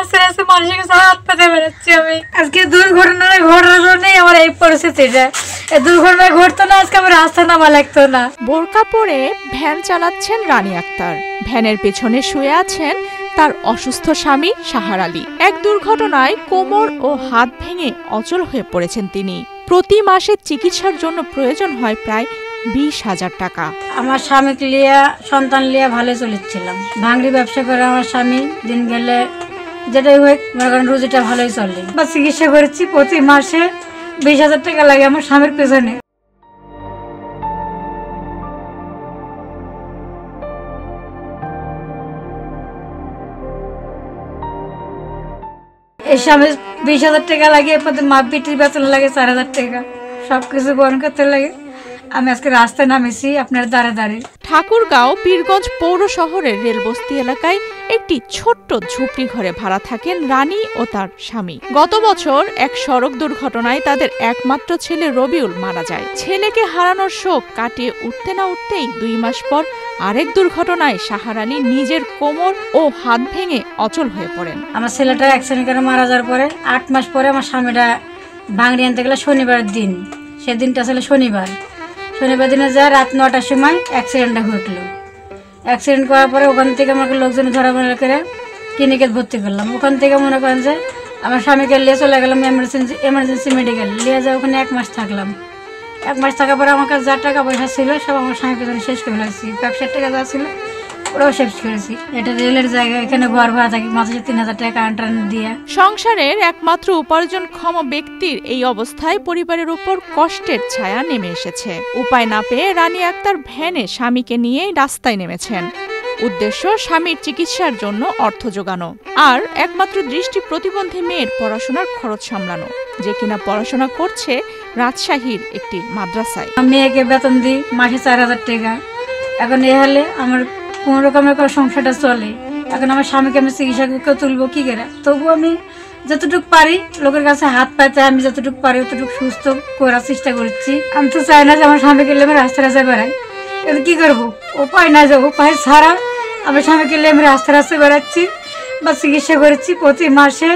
আস্তে আস্তে মানুষের কাছে হাত পাতে বেড়াচ্ছি আমি। আজকে দুর্ঘটনা ঘটার জন্যই আমার এই পরিস্থিতিটা। এই দুর্ঘটনা ঘটতো না আজকে আমার রাস্তা নামা লাগতো না। বোরকা পরে ভ্যান চালাচ্ছেন রানী আক্তার। ভ্যানের পেছনে শুয়ে আছেন তার অসুস্থ স্বামী সাহার আলী। এক দুর্ঘটনায় কোমর ও হাত ভেঙে অচল হয়ে পড়েছেন তিনি। প্রতি মাসে চিকিৎসার জন্য প্রয়োজন হয় প্রায় 20,000 টাকা। আমার স্বামীকে লিয়া সন্তান লিয়া ভালো চলেছিলাম। ভাঙড়ি ব্যবসা করে আমার স্বামী দিন গেলে যেটাই হোক মনে করেন রুজিটা ভালোই চলে। বা চিকিৎসা করেছি প্রতি মাসে 20,000 টাকা লাগে আমার স্বামীর পেছনে। এই স্বামী 20,000 টাকা লাগে, এরপরে মা পিটির বেতন লাগে 4,000 টাকা, সবকিছু বহন করতে লাগে। আমি আজকে রাস্তায় নামেছি আপনার দ্বারে দ্বারে। ঠাকুরগাঁও পীরগঞ্জ পৌর শহরের রেলবস্তি এলাকায় একটি ছোট্ট ঝুপড়ি ঘরে ভাড়া থাকেন রানী ও তার স্বামী। গত বছর এক সড়ক দুর্ঘটনায় তাদের একমাত্র ছেলে রবিউল মারা যায়। ছেলেকে হারানোর শোক কাটিয়ে উঠতে না উঠতেই 2 মাস পর আরেক দুর্ঘটনায় সাহার আলী নিজের কোমর ও হাত ভেঙে অচল হয়ে পড়েন। আমার ছেলেটা অ্যাক্সিডেন্ট করে মারা যাওয়ার পরে 8 মাস পরে আমার স্বামীটা ভাঙড়ি আনতে গেলে শনিবার দিন, সেদিনটা ছিল শনিবার দিনে যায় রাত 9টার সময় অ্যাক্সিডেন্টটা ঘটলো। অ্যাক্সিডেন্ট করার পরে ওখান থেকে আমাকে লোকজন ধরাধরি করে ক্লিনিকে ভর্তি করলাম। ওখান থেকে মনে করেন যে আমার স্বামীকে নিয়ে চলে গেলাম এমার্জেন্সি মেডিকেল নিয়ে যায়। ওখানে 1 মাস থাকলাম। 1 মাস থাকার পরে আমার কাছে যা টাকা পয়সা ছিল সব আমার স্বামীর পেছনে শেষ করে ফেলেছি। ব্যবসার টাকা যা ছিল ওরাও শেষ করেছি। এটা রেলের জায়গা, এখানে ঘর ভাড়া থাকি মাসে 3,000 টাকা কারেন্ট দিয়ে। সংসারের একমাত্র উপার্জনক্ষম ব্যক্তির এই অবস্থায় পরিবারের উপর কষ্টের ছায়া নেমে এসেছে। উপায় না পেয়ে রানী আক্তার ভ্যানে স্বামীকে নিয়ে রাস্তায় নেমেছেন। উদ্দেশ্য স্বামীর চিকিৎসার জন্য অর্থ জোগানো আর একমাত্র দৃষ্টি প্রতিবন্ধী মেয়ের পড়াশোনার খরচ সামলানো, যে কিনা পড়াশোনা করছে রাজশাহীর একটি মাদ্রাসায়। মেয়েকে বেতন দিই মাসে 4,000 টাকা। এখন এ হলে আমার কোনো রকমের করে সংসারটা চলে। এখন আমার স্বামীকে আমি চিকিৎসা তুলবো কি করে? তবু আমি যতটুকু পারি লোকের কাছে হাত পাইতে আমি যতটুকু পারি ততটুকু সুস্থ করার চেষ্টা করছি। আমি তো চাই না যে আমার স্বামীকে নিয়ে আমি রাস্তায় বেড়াই। এখন কি করবো? উপায় না যাবো, উপায় ছাড়া আমার স্বামীকে নিয়ে আমি রাস্তায় বেড়াচ্ছি বা চিকিৎসা করেছি। প্রতি মাসে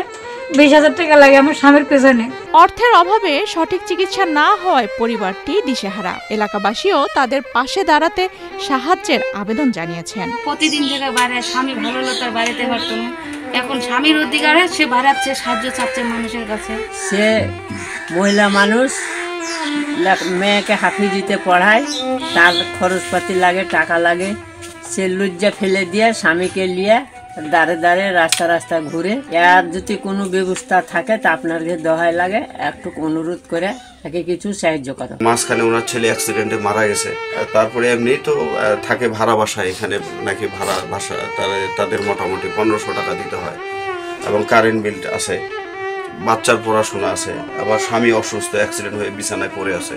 20,000 টাকা লাগে আমার স্বামীর পেছনে। অর্থের অভাবে সঠিক চিকিৎসা না হওয়ায় পরিবারটি দিশেহারা। এলাকাবাসীও তাদের পাশে দাঁড়াতে সাহায্যের আবেদন জানিয়েছেন। প্রতিদিন থেকে বাইরে স্বামী ভালো লোকের বাড়িতে পারতো না, এখন স্বামীর অধিকারে সে বাড়াচ্ছে, সাহায্য চাচ্ছে মানুষের কাছে। সে মহিলা মানুষ, মেয়েকে হাফিজিতে পড়ায়, তার খরচপাতি লাগে, টাকা লাগে। সে লজ্জা ফেলে দিয়ে স্বামীকে নিয়ে দাঁড়ে দাঁড়ে রাস্তা ঘুরে। এর যদি কোনো ব্যবস্থা থাকে তা আপনাকে দোহাই লাগে একটু অনুরোধ করে তাকে কিছু সাহায্য করা। মাঝখানে ওনার ছেলে অ্যাক্সিডেন্টে মারা গেছে। তারপরে এমনি তো থাকে ভাড়া বাসায়, এখানে নাকি ভাড়া বাসা তাদের মোটামুটি 1500 টাকা দিতে হয় এবং কারেন্ট বিল আছে, বাচ্চার পড়াশোনা আছে, আবার স্বামী অসুস্থ, অ্যাক্সিডেন্ট হয়ে বিছানায় পড়ে আছে।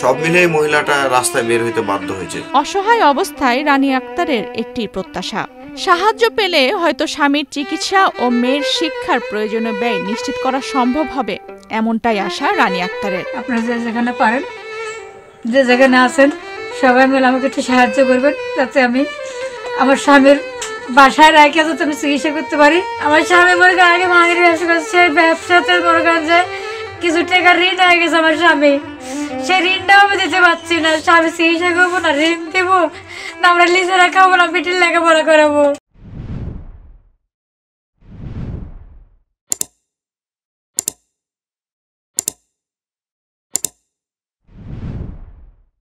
সব মিলিয়ে মহিলাটা রাস্তায় বের হইতে বাধ্য হয়েছে। অসহায় অবস্থায় রানী আক্তারের একটি প্রত্যাশা, সাহায্য পেলে হয়তো স্বামীর চিকিৎসা ও মেয়ের শিক্ষার প্রয়োজনীয় ব্যয় নিশ্চিত করা সম্ভব হবে, এমনটাই আশা রানী আক্তারের। আপনারা যে যেখানে পারেন, যে যেখানে আছেন সবাই মিলে আমাকে একটু সাহায্য করবেন যাতে আমি আমার স্বামীর বাসায় রেখে যাতে আমি চিকিৎসা করতে পারি। আমার স্বামী মনে করেন আগে ভাঙড়ি ব্যবসা করছে, সেই ব্যবসাতে মনে করেন যে কিছু টাকা ঋণ হয়ে গেছে আমার স্বামী, সেই ঋণটাও আমি দিতে পারছি না। স্বামী চিকিৎসা করবো না ঋণ দেবো না, আমরা নিজেরা খাবো না, পিটির লেখাপড়া করাবো।